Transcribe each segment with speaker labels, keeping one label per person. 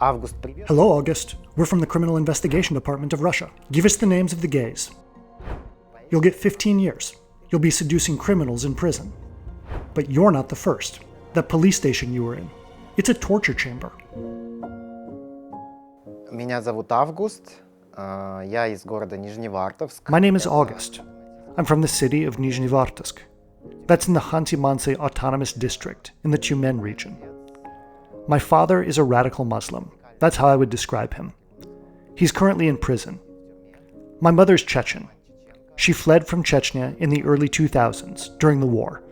Speaker 1: Hello, August. We're from the Criminal Investigation Department of Russia. Give us the names of the gays. You'll get 15 years. You'll be seducing criminals in prison. But you're not the first. That police station you were in. It's a torture chamber.
Speaker 2: Меня зовут Август. Я из города Нижневартовск.
Speaker 1: My name is August. I'm from the city of Nizhnevartovsk. That's in the Khanty-Mansi Autonomous District in the Tyumen region. My father is a radical Muslim. That's how I would describe him. He's currently in prison. My mother's Chechen. She fled from Chechnya in the early 2000s during the war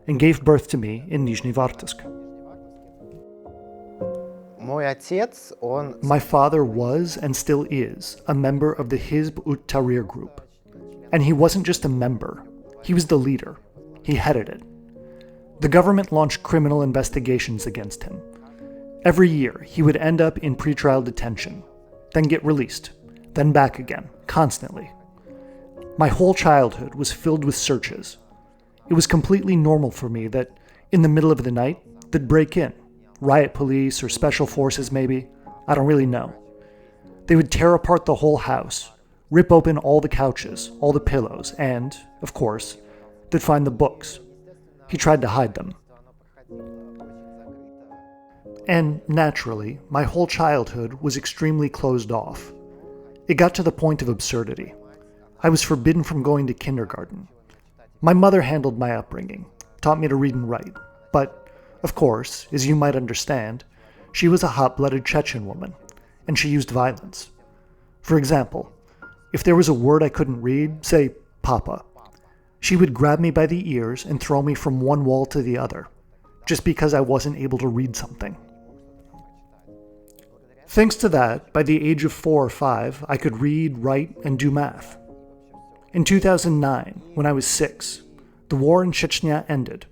Speaker 1: and gave birth to me in Nizhnevartovsk. My father was and still is a member of the Hizb ut-Tahrir group. And he wasn't just a member, he was the leader. He headed it. The government launched criminal investigations against him. Every year, he would end up in pretrial detention, then get released, then back again, constantly. My whole childhood was filled with searches. It was completely normal for me that, in the middle of the night, they'd break in. Riot police or special forces maybe, I don't really know. They would tear apart the whole house, rip open all the couches, all the pillows, and, of course, they'd find the books. He tried to hide them. And, naturally, my whole childhood was extremely closed off. It got to the point of absurdity. I was forbidden from going to kindergarten. My mother handled my upbringing, taught me to read and write, but of course, as you might understand, she was a hot-blooded Chechen woman, and she used violence. For example, if there was a word I couldn't read, say, Papa, she would grab me by the ears and throw me from one wall to the other, just because I wasn't able to read something. Thanks to that, by the age of 4 or 5, I could read, write, and do math. In 2009, when I was 6, the war in Chechnya ended.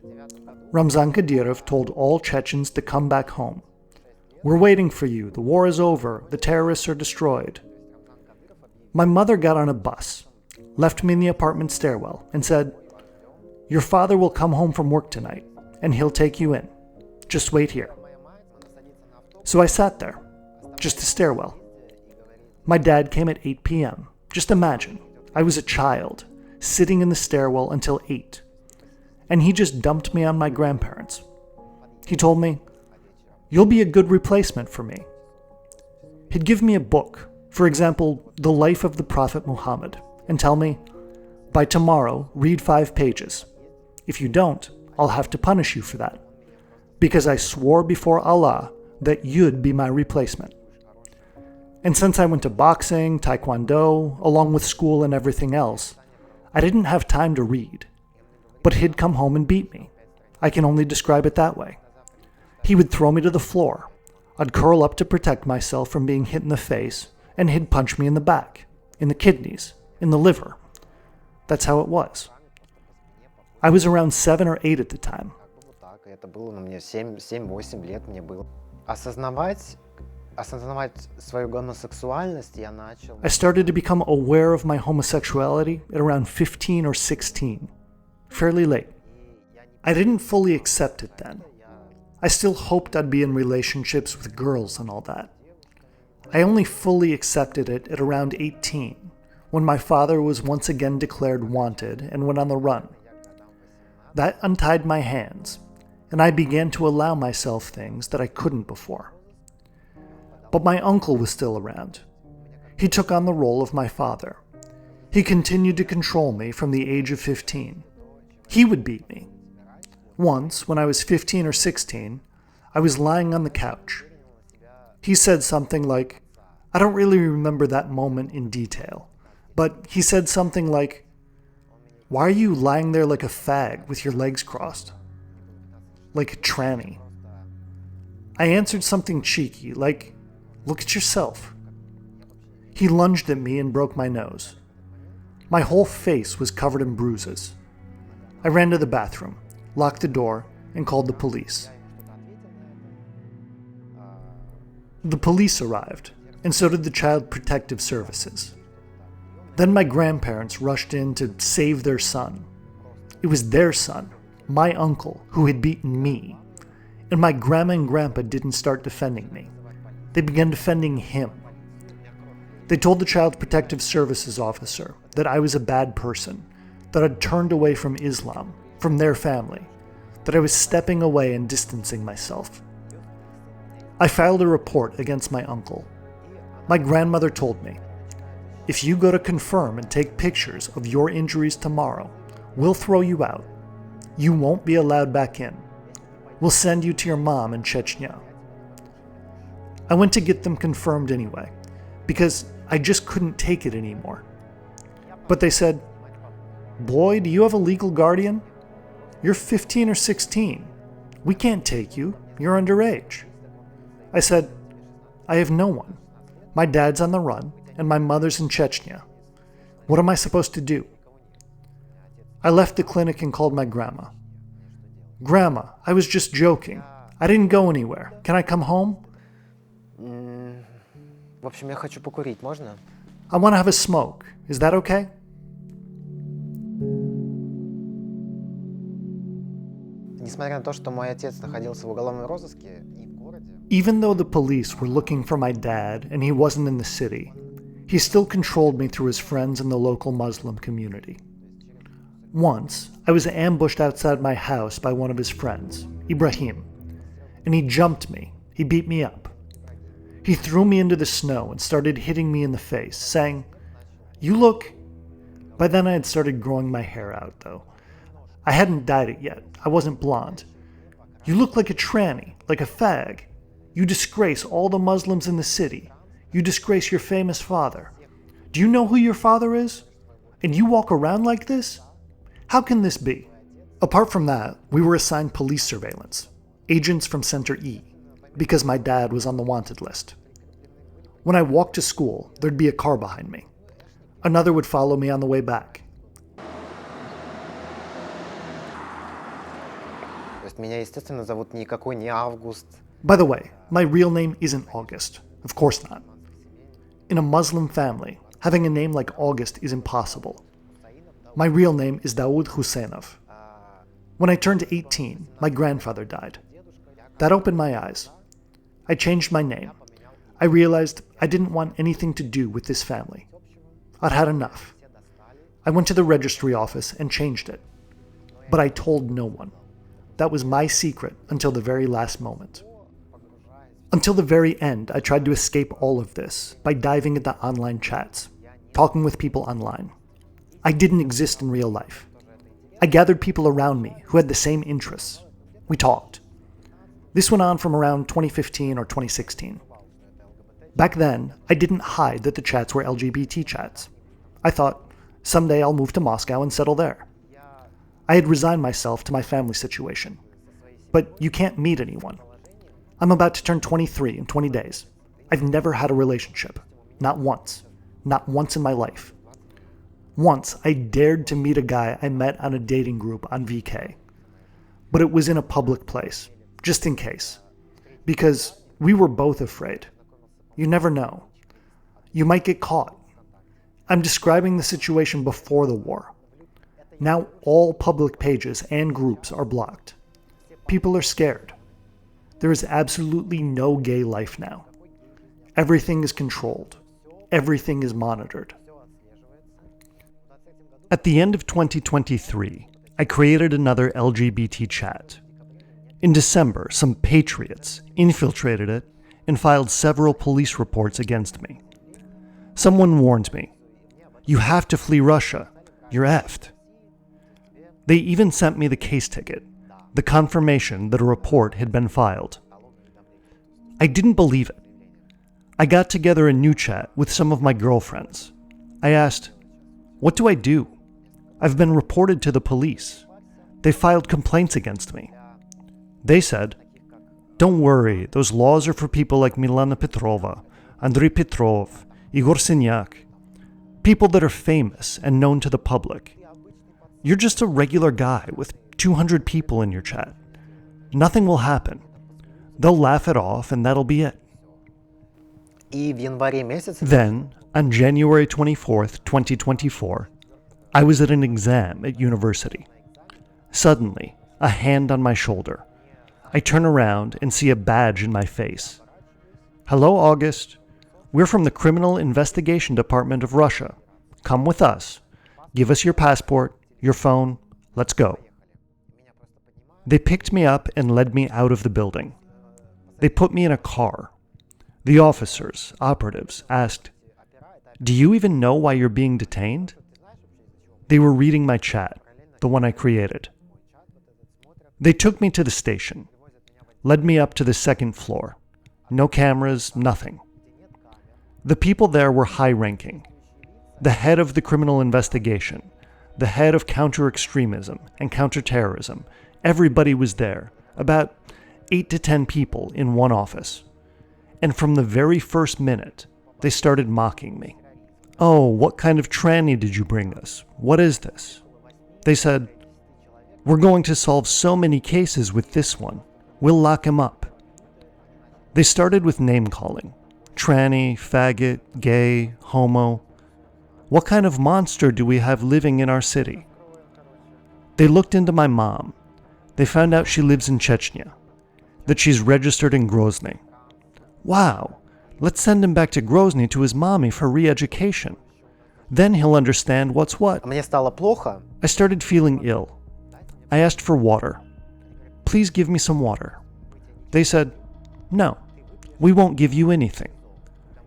Speaker 1: Ramzan Kadyrov told all Chechens to come back home. We're waiting for you, the war is over, the terrorists are destroyed. My mother got on a bus, left me in the apartment stairwell, and said, "Your father will come home from work tonight, and he'll take you in. Just wait here." So I sat there, just a stairwell. My dad came at 8 p.m. Just imagine, I was a child, sitting in the stairwell until 8. And he just dumped me on my grandparents. He told me, "You'll be a good replacement for me." He'd give me a book, for example, The Life of the Prophet Muhammad, and tell me, "By tomorrow, read 5 pages. If you don't, I'll have to punish you for that, because I swore before Allah that you'd be my replacement." And since I went to boxing, taekwondo, along with school and everything else, I didn't have time to read. But he'd come home and beat me. I can only describe it that way. He would throw me to the floor. I'd curl up to protect myself from being hit in the face, and he'd punch me in the back, in the kidneys, in the liver. That's how it was. I was around 7 or 8 at the time. I started to become aware of my homosexuality at around 15 or 16. Fairly late. I didn't fully accept it then. I still hoped I'd be in relationships with girls and all that. I only fully accepted it at around 18, when my father was once again declared wanted and went on the run. That untied my hands, and I began to allow myself things that I couldn't before. But my uncle was still around. He took on the role of my father. He continued to control me from the age of 15. He would beat me. Once, when I was 15 or 16, I was lying on the couch. He said something like, I don't really remember that moment in detail, but he said something like, "Why are you lying there like a fag with your legs crossed? Like a tranny." I answered something cheeky, like, "Look at yourself." He lunged at me and broke my nose. My whole face was covered in bruises. I ran to the bathroom, locked the door, and called the police. The police arrived, and so did the Child Protective Services. Then my grandparents rushed in to save their son. It was their son, my uncle, who had beaten me, and my grandma and grandpa didn't start defending me. they began defending him. They told the Child Protective Services officer that I was a bad person, that I'd turned away from Islam, from their family, that I was stepping away and distancing myself. I filed a report against my uncle. My grandmother told me, if you go to confirm and take pictures of your injuries tomorrow, we'll throw you out. You won't be allowed back in. We'll send you to your mom in Chechnya. I went to get them confirmed anyway, because I just couldn't take it anymore. But they said, "Boy, do you have a legal guardian? You're 15 or 16. We can't take you. You're underage." I said, "I have no one. My dad's on the run, and my mother's in Chechnya. What am I supposed to do?" I left the clinic and called my grandma. "Grandma, I was just joking. I didn't go anywhere. Can I come home?"
Speaker 2: В общем, я хочу покурить, можно?
Speaker 1: "I want to have a smoke. Is that okay?"
Speaker 2: Несмотря на то, что мой отец находился в уголовном розыске и в городе,
Speaker 1: Even though the police were looking for my dad and he wasn't in the city, he still controlled me through his friends in the local Muslim community. Once, I was ambushed outside my house by one of his friends, Ibrahim, and he jumped me. He beat me up. He threw me into the snow and started hitting me in the face, saying, "You look..." By then I had started growing my hair out, though. I hadn't dyed it yet. I wasn't blonde. "You look like a tranny, like a fag. You disgrace all the Muslims in the city. You disgrace your famous father. Do you know who your father is? And you walk around like this? How can this be?" Apart from that, we were assigned police surveillance, agents from Center E, because my dad was on the wanted list. When I walked to school, there'd be a car behind me. Another would follow me on the way back.
Speaker 2: то есть меня, естественно, зовут никакой не Август.
Speaker 1: By the way, my real name isn't August. Of course not. In a Muslim family, having a name like August is impossible. My real name is Daoud Husseinov. When I turned 18, my grandfather died. That opened my eyes. I changed my name. I realized I didn't want anything to do with this family. I'd had enough. I went to the registry office and changed it. But I told no one. That was my secret until the very last moment. Until the very end, I tried to escape all of this by diving into online chats, talking with people online. I didn't exist in real life. I gathered people around me who had the same interests. We talked. This went on from around 2015 or 2016. Back then, I didn't hide that the chats were LGBT chats. I thought, someday I'll move to Moscow and settle there. I had resigned myself to my family situation. But you can't meet anyone. I'm about to turn 23 in 20 days. I've never had a relationship. Not once. Not once in my life. Once, I dared to meet a guy I met on a dating group on VK. But it was in a public place, just in case. Because we were both afraid. You never know. You might get caught. I'm describing the situation before the war. Now all public pages and groups are blocked. People are scared. There is absolutely no gay life now. Everything is controlled. Everything is monitored. At the end of 2023, I created another LGBT chat. In December, some Patriots infiltrated it and filed several police reports against me. Someone warned me, "You have to flee Russia. You're effed." They even sent me the case ticket, the confirmation that a report had been filed. I didn't believe it. I got together a new chat with some of my girlfriends. I asked, "What do I do? I've been reported to the police. They filed complaints against me." They said, "Don't worry, those laws are for people like Milana Petrova, Andrei Petrov, Igor Sinyak, people that are famous and known to the public. You're just a regular guy with 200 people in your chat. Nothing will happen. They'll laugh it off and that'll be it."
Speaker 2: И в январе месяце...
Speaker 1: Then, on January 24th, 2024, I was at an exam at university. Suddenly, a hand on my shoulder. I turn around and see a badge in my face. Hello, August. We're from the Criminal Investigation Department of Russia. Come with us. Give us your passport, your phone. Let's go. They picked me up and led me out of the building. They put me in a car. The officers, operatives, asked, "Do you even know why you're being detained?" They were reading my chat, the one I created. They took me to the station, led me up to the second floor. No cameras, nothing. The people there were high-ranking. The head of the criminal investigation, the head of counter-extremism and counter-terrorism. Everybody was there, about 8 to 10 people in one office. And from the very first minute, they started mocking me. "Oh, what kind of tranny did you bring us? What is this?" They said, "We're going to solve so many cases with this one. We'll lock him up." They started with name-calling. Tranny, faggot, gay, homo. What kind of monster do we have living in our city? They looked into my mom. They found out she lives in Chechnya, that she's registered in Grozny. Wow, let's send him back to Grozny to his mommy for re-education. Then he'll understand what's what.
Speaker 2: Мне стало плохо.
Speaker 1: I started feeling ill. I asked for water. "Please give me some water." They said, "No, we won't give you anything.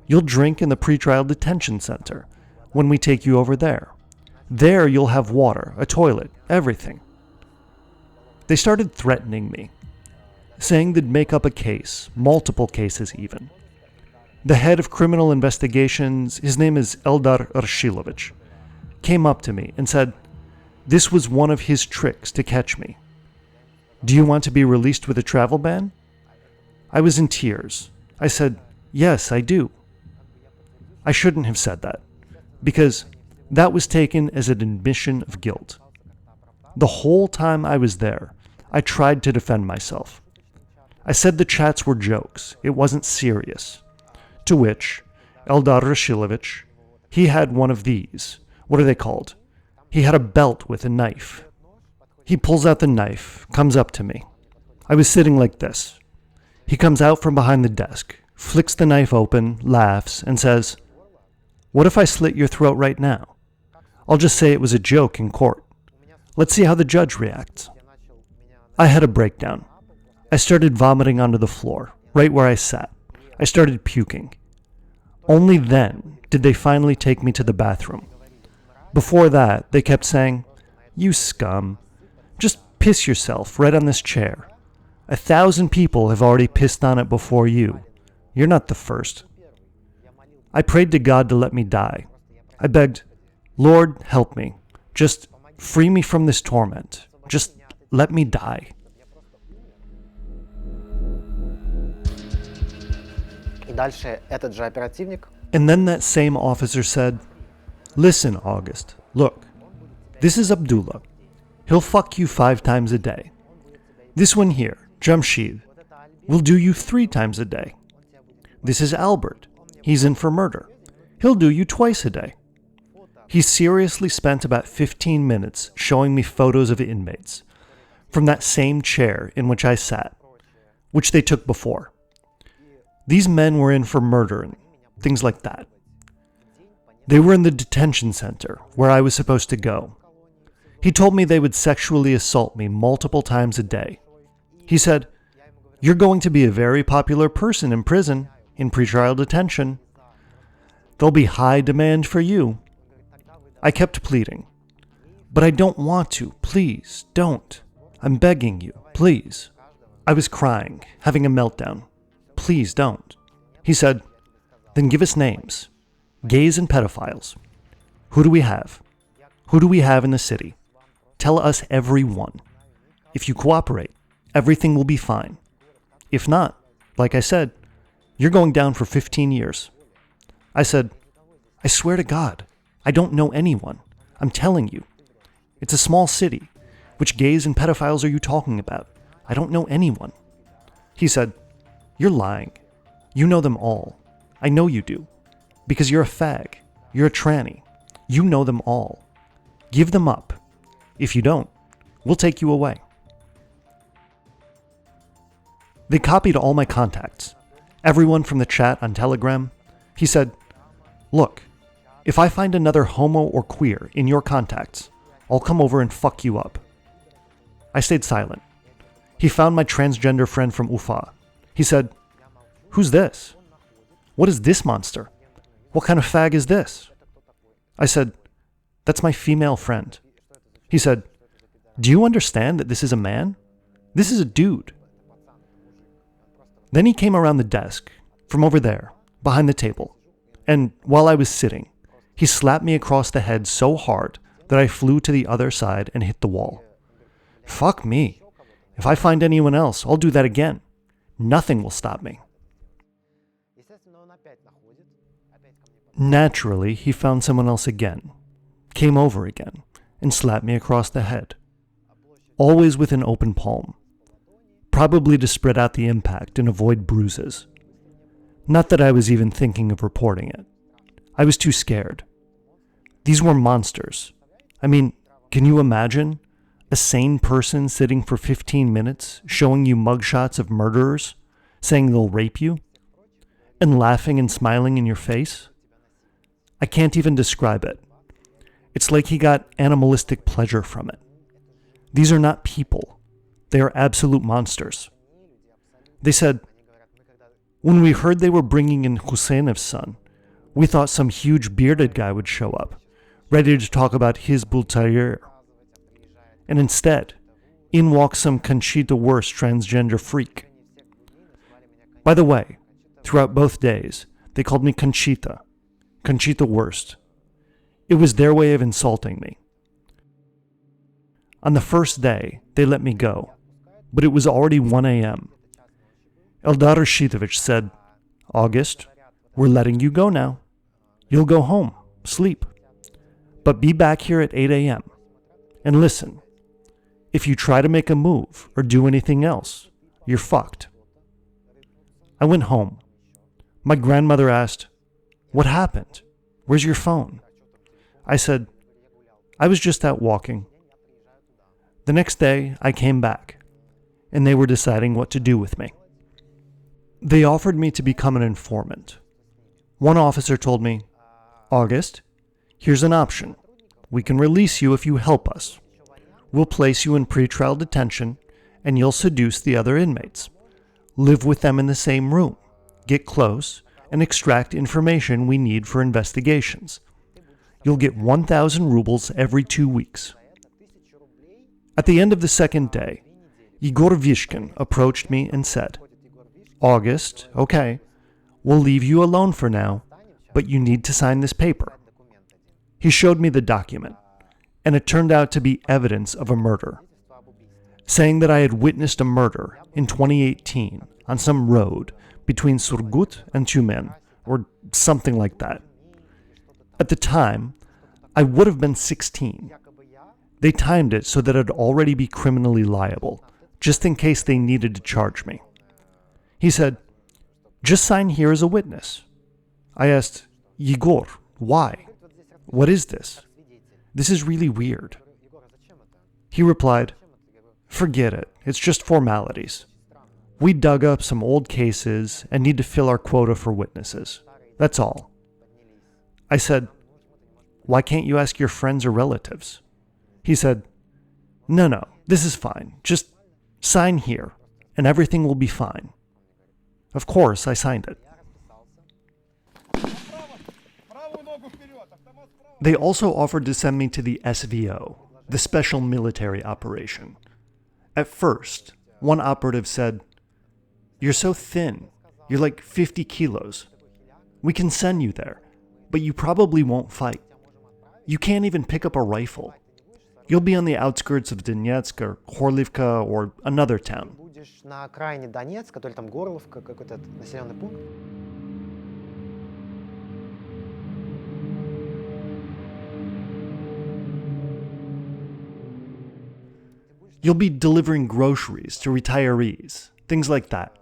Speaker 1: You'll drink in the pretrial detention center when we take you over there. There you'll have water, a toilet, everything." They started threatening me, saying they'd make up a case, multiple cases even. The head of criminal investigations, his name is Eldar Arshilovich, came up to me and said this was one of his tricks to catch me. "Do you want to be released with a travel ban?" I was in tears. I said, "Yes, I do." I shouldn't have said that, because that was taken as an admission of guilt. The whole time I was there, I tried to defend myself. I said the chats were jokes, it wasn't serious. To which, Eldar Rashilovich, he had one of these. What are they called? He had a belt with a knife. He pulls out the knife, comes up to me. I was sitting like this. He comes out from behind the desk, flicks the knife open, laughs, and says, "What if I slit your throat right now? I'll just say it was a joke in court. Let's see how the judge reacts." I had a breakdown. I started vomiting onto the floor, right where I sat. I started puking. Only then did they finally take me to the bathroom. Before that, they kept saying, "You scum. Just piss yourself right on this chair. 1,000 people have already pissed on it before you. You're not the first." I prayed to God to let me die. I begged, "Lord, help me. Just free me from this torment. Just let me die."
Speaker 2: И дальше этот же оперативник.
Speaker 1: And then that same officer said, "Listen, August, look, this is Abdullah. He'll fuck you 5 times a day. This one here, Jamshid, will do you 3 times a day. This is Albert. He's in for murder. He'll do you twice a day." He seriously spent about 15 minutes showing me photos of inmates from that same chair in which I sat, which they took before. These men were in for murder and things like that. They were in the detention center where I was supposed to go. He told me they would sexually assault me multiple times a day. He said, "You're going to be a very popular person in prison, in pretrial detention. There'll be high demand for you." I kept pleading, "But I don't want to. Please, don't. I'm begging you. Please." I was crying, having a meltdown. "Please don't." He said, "Then give us names. Gays and pedophiles. Who do we have? Who do we have in the city? Tell us every one. If you cooperate, everything will be fine. If not, like I said, you're going down for 15 years. I said, "I swear to God, I don't know anyone. I'm telling you. It's a small city. Which gays and pedophiles are you talking about? I don't know anyone." He said, "You're lying. You know them all. I know you do. Because you're a fag. You're a tranny. You know them all. Give them up. If you don't, we'll take you away." They copied all my contacts. everyone from the chat on Telegram. He said, "Look, if I find another homo or queer in your contacts, I'll come over and fuck you up." I stayed silent. He found my transgender friend from Ufa. He said, "Who's this? What is this monster? What kind of fag is this?" I said, "That's my female friend." He said, "Do you understand that this is a man? This is a dude." Then he came around the desk, from over there, behind the table, and while I was sitting, he slapped me across the head so hard that I flew to the other side and hit the wall. Fuck me. If I find anyone else, I'll do that again. Nothing will stop me. Naturally, he found someone else again, came over again, and slapped me across the head. Always with an open palm. Probably to spread out the impact and avoid bruises. Not that I was even thinking of reporting it. I was too scared. These were monsters. I mean, can you imagine? A sane person sitting for 15 minutes, showing you mugshots of murderers, saying they'll rape you, and laughing and smiling in your face? I can't even describe it. It's like he got animalistic pleasure from it. These are not people. They are absolute monsters. They said, "When we heard they were bringing in Husseinev's son, we thought some huge bearded guy would show up, ready to talk about his Tahrir. And instead, in walks some Conchita Wurst transgender freak." By the way, throughout both days, they called me Conchita Wurst. It was their way of insulting me. On the first day, they let me go, but it was already 1 a.m. Eldar Rashidovich said, "August, we're letting you go now. You'll go home, sleep. But be back here at 8 a.m. And listen, if you try to make a move or do anything else, you're fucked." I went home. My grandmother asked, "What happened? Where's your phone?" I said, "I was just out walking." The next day, I came back, and they were deciding what to do with me. They offered me to become an informant. One officer told me, "August, here's an option. We can release you if you help us. We'll place you in pretrial detention, and you'll seduce the other inmates. Live with them in the same room, get close, and extract information we need for investigations. You'll get 1,000 rubles every 2 weeks." At the end of the second day, Yegor Vishkin approached me and said, "August, okay, we'll leave you alone for now, but you need to sign this paper." He showed me the document, and it turned out to be evidence of a murder, saying that I had witnessed a murder in 2018 on some road between Surgut and Tyumen, or something like that. At the time, I would have been 16. They timed it so that I'd already be criminally liable, just in case they needed to charge me. He said, "Just sign here as a witness." I asked, "Yegor, why? What is this? This is really weird." He replied, "Forget it. It's just formalities. We dug up some old cases and need to fill our quota for witnesses. That's all." I said, "Why can't you ask your friends or relatives?" He said, No, this is fine. Just sign here, and everything will be fine." Of course, I signed it. They also offered to send me to the SVO, the Special Military Operation. At first, one operative said, "You're so thin. You're like 50 kilos. We can send you there, but you probably won't fight. You can't even pick up a rifle. You'll be on the outskirts of Donetsk or Horlivka or another town."
Speaker 2: Будешь на окраине Донецка, то ли там Горловка, какой-то населенный пункт.
Speaker 1: You'll be delivering groceries to retirees, things like that.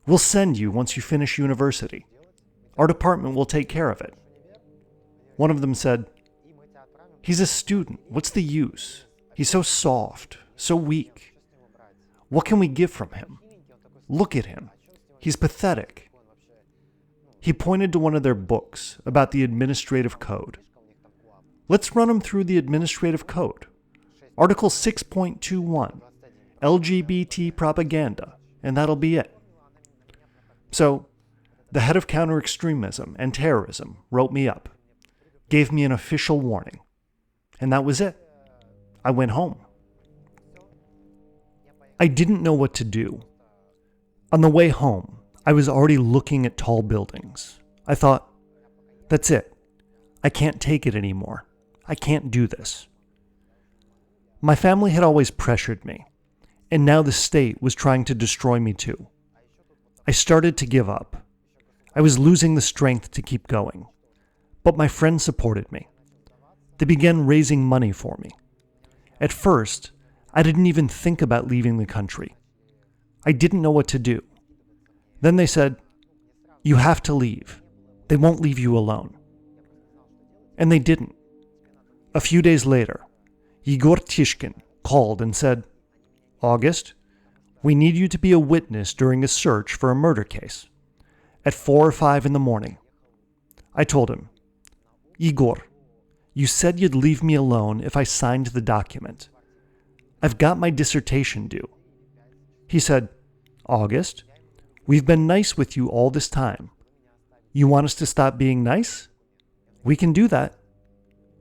Speaker 1: We'll send you once you finish university. Our department will take care of it. One of them said, "He's a student. What's the use? He's so soft, so weak. What can we give from him? Look at him. He's pathetic. He pointed to one of their books about the administrative code. Let's run him through the administrative code. Article 6.21, LGBT propaganda, and that'll be it. So, the head of counter-extremism and terrorism wrote me up, gave me an official warning, and that was it. I went home. I didn't know what to do. On the way home, I was already looking at tall buildings. I thought, that's it. I can't take it anymore. I can't do this. My family had always pressured me, and now the state was trying to destroy me too. I started to give up. I was losing the strength to keep going. But my friends supported me. They began raising money for me. At first, I didn't even think about leaving the country. I didn't know what to do. Then they said, you have to leave. They won't leave you alone. And they didn't. A few days later, Igor Tishkin called and said, August, we need you to be a witness during a search for a murder case at 4 or 5 in the morning. I told him, Igor, you said you'd leave me alone if I signed the document. I've got my dissertation due. He said, August, we've been nice with you all this time. You want us to stop being nice? We can do that.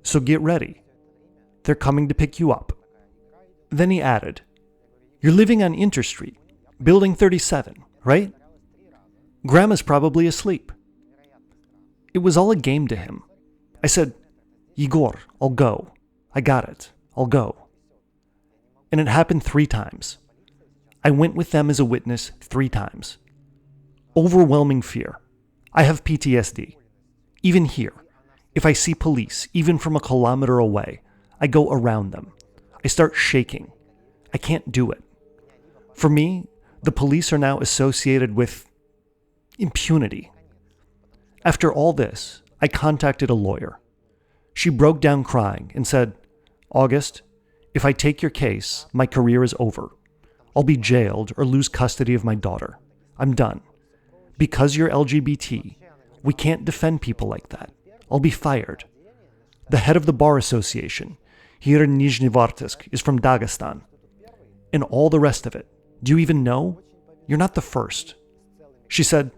Speaker 1: So get ready. They're coming to pick you up. Then he added, you're living on Inter Street, building 37, right? Grandma's probably asleep. It was all a game to him. I said, Igor, I'll go. I got it. I'll go. And it happened 3 times. I went with them as a witness 3 times. Overwhelming fear. I have PTSD. Even here, if I see police, even from a kilometer away, I go around them. I start shaking. I can't do it. For me, the police are now associated with impunity. After all this, I contacted a lawyer. She broke down crying and said, August, if I take your case, my career is over. I'll be jailed or lose custody of my daughter. I'm done. Because you're LGBT, we can't defend people like that. I'll be fired. The head of the bar association here in Nizhnevartsk is from Dagestan. And all the rest of it. Do you even know? You're not the first. She said,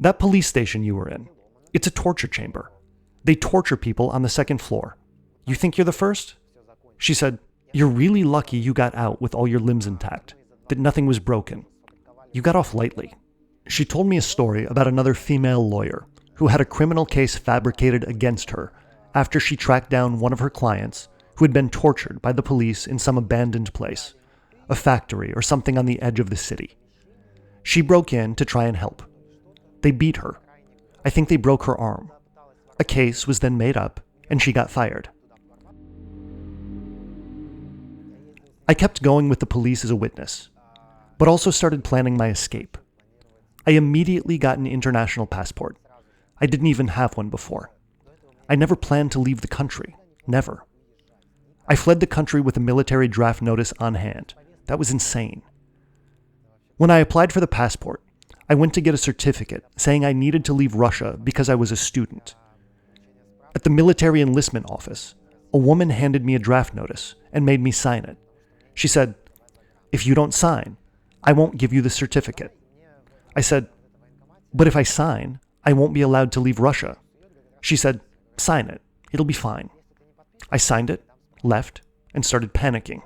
Speaker 1: that police station you were in, it's a torture chamber. They torture people on the 2nd floor. You think you're the first? She said, you're really lucky you got out with all your limbs intact, that nothing was broken. You got off lightly. She told me a story about another female lawyer who had a criminal case fabricated against her after she tracked down one of her clients who had been tortured by the police in some abandoned place, a factory or something on the edge of the city. She broke in to try and help. They beat her. I think they broke her arm. A case was then made up, and she got fired. I kept going with the police as a witness, but also started planning my escape. I immediately got an international passport. I didn't even have one before. I never planned to leave the country. Never. I fled the country with a military draft notice on hand. That was insane. When I applied for the passport, I went to get a certificate saying I needed to leave Russia because I was a student. At the military enlistment office, a woman handed me a draft notice and made me sign it. She said, if you don't sign, I won't give you the certificate. I said, but if I sign, I won't be allowed to leave Russia. She said, sign it. It'll be fine. I signed it, left, and started panicking.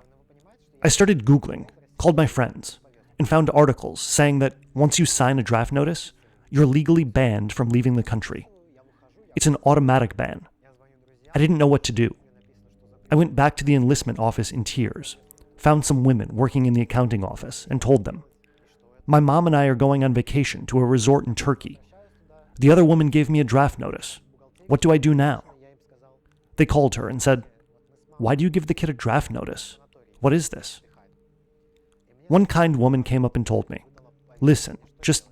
Speaker 1: I started Googling, called my friends, and found articles saying that once you sign a draft notice, you're legally banned from leaving the country. It's an automatic ban. I didn't know what to do. I went back to the enlistment office in tears, found some women working in the accounting office, and told them, my mom and I are going on vacation to a resort in Turkey. The other woman gave me a draft notice. What do I do now? They called her and said, why do you give the kid a draft notice? What is this? One kind woman came up and told me, listen, just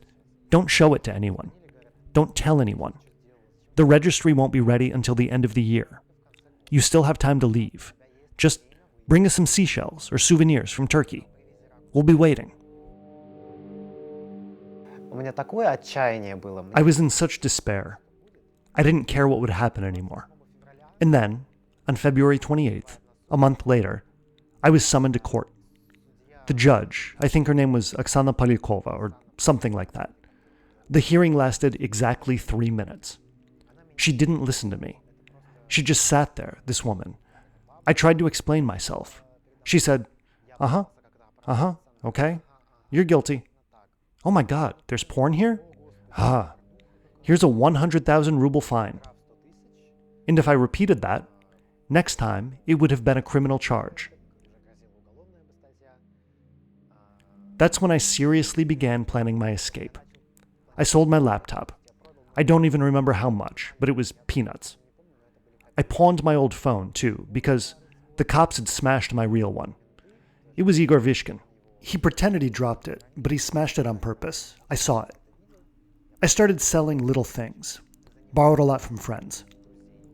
Speaker 1: don't show it to anyone. Don't tell anyone. The registry won't be ready until the end of the year. You still have time to leave. Just bring us some seashells or souvenirs from Turkey. We'll be waiting.
Speaker 2: У меня такое отчаяние было.
Speaker 1: I was in such despair. I didn't care what would happen anymore. And then, on February 28th, a month later, I was summoned to court. The judge, I think her name was Oksana Polyakova or something like that. The hearing lasted exactly 3 minutes. She didn't listen to me. She just sat there, this woman. I tried to explain myself. She said, okay, you're guilty. Oh my God, there's porn here? Here's a 100,000 ruble fine. And if I repeated that, next time it would have been a criminal charge. That's when I seriously began planning my escape. I sold my laptop. I don't even remember how much, but it was peanuts. I pawned my old phone, too, because the cops had smashed my real one. It was Igor Vishkin. He pretended he dropped it, but he smashed it on purpose. I saw it. I started selling little things. Borrowed a lot from friends.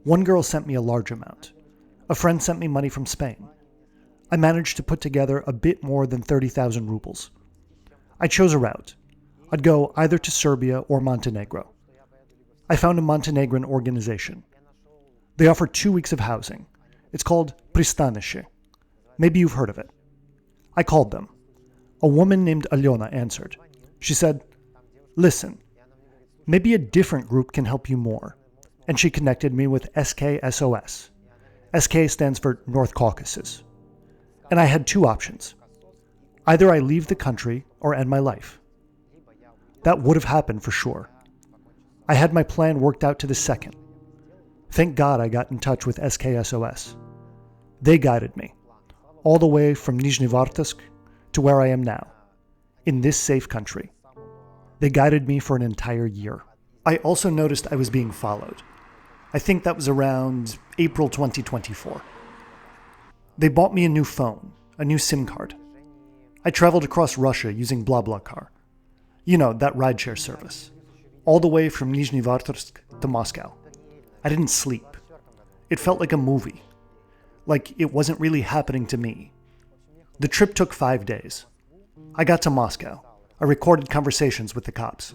Speaker 1: One girl sent me a large amount. A friend sent me money from Spain. I managed to put together a bit more than 30,000 rubles. I chose a route. I'd go either to Serbia or Montenegro. I found a Montenegrin organization. They offer 2 weeks of housing. It's called Pristaniще. Maybe you've heard of it. I called them. A woman named Alyona answered. She said, "Listen, maybe a different group can help you more." And she connected me with SKSOS. SK stands for North Caucasus. And I had 2 options. Either I leave the country or end my life. That would have happened for sure. I had my plan worked out to the second. Thank God I got in touch with SKSOS. They guided me, all the way from Nizhnevartovsk to where I am now, in this safe country. They guided me for an entire year. I also noticed I was being followed. I think that was around April 2024. They bought me a new phone, a new SIM card. I traveled across Russia using BlaBlaCar. You know, that rideshare service. All the way from Nizhnevartovsk to Moscow. I didn't sleep. It felt like a movie. Like it wasn't really happening to me. The trip took 5 days. I got to Moscow. I recorded conversations with the cops.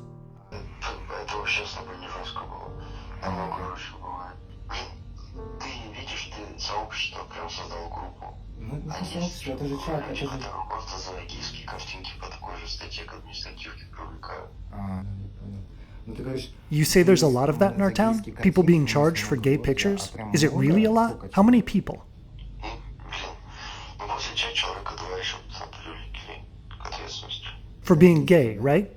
Speaker 1: You say there's a lot of that in our town? People being charged for gay pictures? Is it really a lot? How many people? For being gay, right?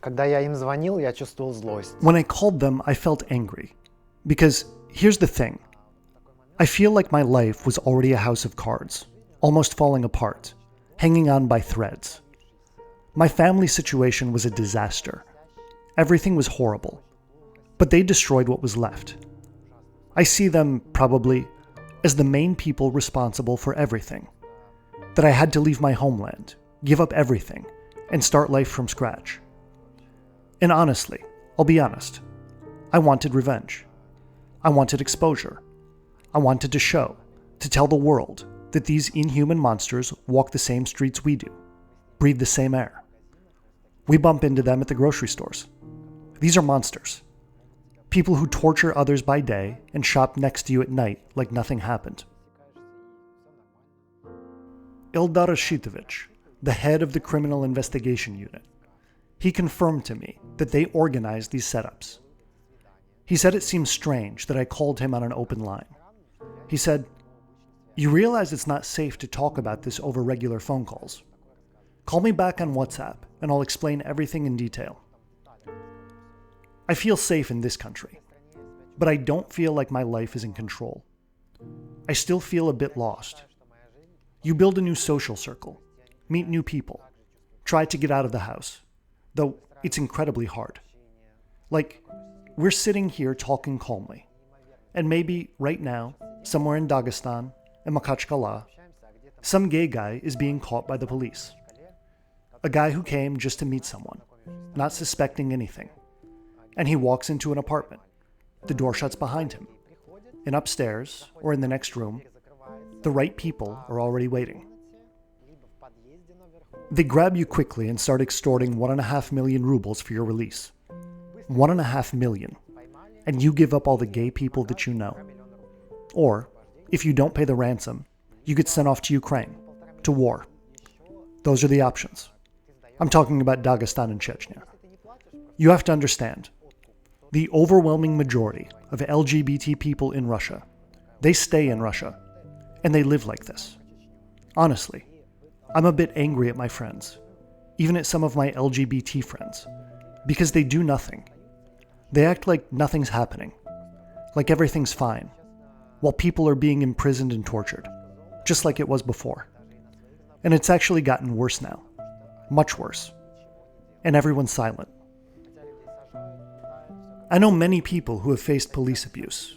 Speaker 2: Когда я им звонил, я чувствовал злость.
Speaker 1: When I called them, I felt angry. Because here's the thing. I feel like my life was already a house of cards, almost falling apart, hanging on by threads. My family situation was a disaster. Everything was horrible. But they destroyed what was left. I see them, probably, as the main people responsible for everything. That I had to leave my homeland, give up everything, and start life from scratch. And honestly, I'll be honest, I wanted revenge. I wanted exposure. I wanted to show, to tell the world, that these inhuman monsters walk the same streets we do, breathe the same air. We bump into them at the grocery stores. These are monsters. People who torture others by day and shop next to you at night like nothing happened. Ildar Rashitovich, the head of the Criminal Investigation Unit, he confirmed to me that they organized these setups. He said it seems strange that I called him on an open line. He said, "You realize it's not safe to talk about this over regular phone calls. Call me back on WhatsApp and I'll explain everything in detail." I feel safe in this country, but I don't feel like my life is in control. I still feel a bit lost. You build a new social circle, meet new people, try to get out of the house, though it's incredibly hard. Like, we're sitting here talking calmly, and maybe right now, somewhere in Dagestan, in Makhachkala, some gay guy is being caught by the police. A guy who came just to meet someone, not suspecting anything. And he walks into an apartment. The door shuts behind him. And upstairs, or in the next room, the right people are already waiting. They grab you quickly and start extorting 1.5 million rubles for your release. 1.5 million. And you give up all the gay people that you know. Or, if you don't pay the ransom, you get sent off to Ukraine, to war. Those are the options. I'm talking about Dagestan and Chechnya. You have to understand, the overwhelming majority of LGBT people in Russia, they stay in Russia, and they live like this. Honestly, I'm a bit angry at my friends, even at some of my LGBT friends, because they do nothing. They act like nothing's happening, like everything's fine, while people are being imprisoned and tortured, just like it was before. And it's actually gotten worse now, much worse, and everyone's silent. I know many people who have faced police abuse,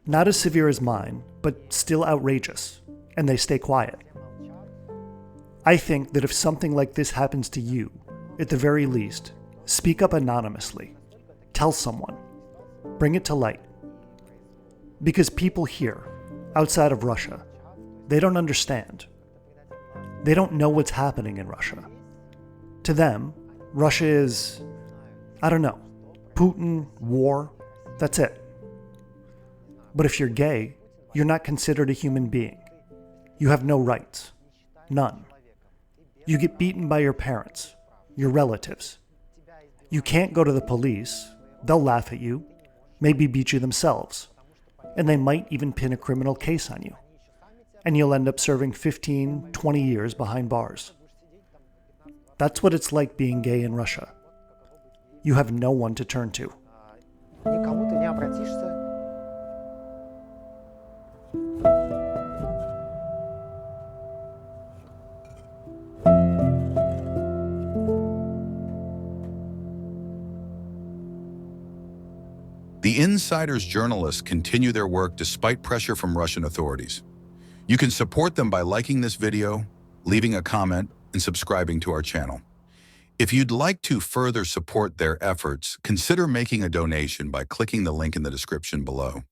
Speaker 1: not as severe as mine, but still outrageous, and they stay quiet. I think that if something like this happens to you, at the very least, speak up anonymously. Tell someone. Bring it to light. Because people here, outside of Russia, they don't understand. They don't know what's happening in Russia. To them, Russia is, I don't know, Putin, war, that's it. But if you're gay, you're not considered a human being. You have no rights. None. You get beaten by your parents, your relatives. You can't go to the police. They'll laugh at you, maybe beat you themselves, and they might even pin a criminal case on you. And you'll end up serving 15, 20 years behind bars. That's what it's like being gay in Russia. You have no one to turn to.
Speaker 2: Никому ты не обратишься.
Speaker 3: The Insider's journalists continue their work despite pressure from Russian authorities. You can support them by liking this video, leaving a comment, and subscribing to our channel. If you'd like to further support their efforts, consider making a donation by clicking the link in the description below.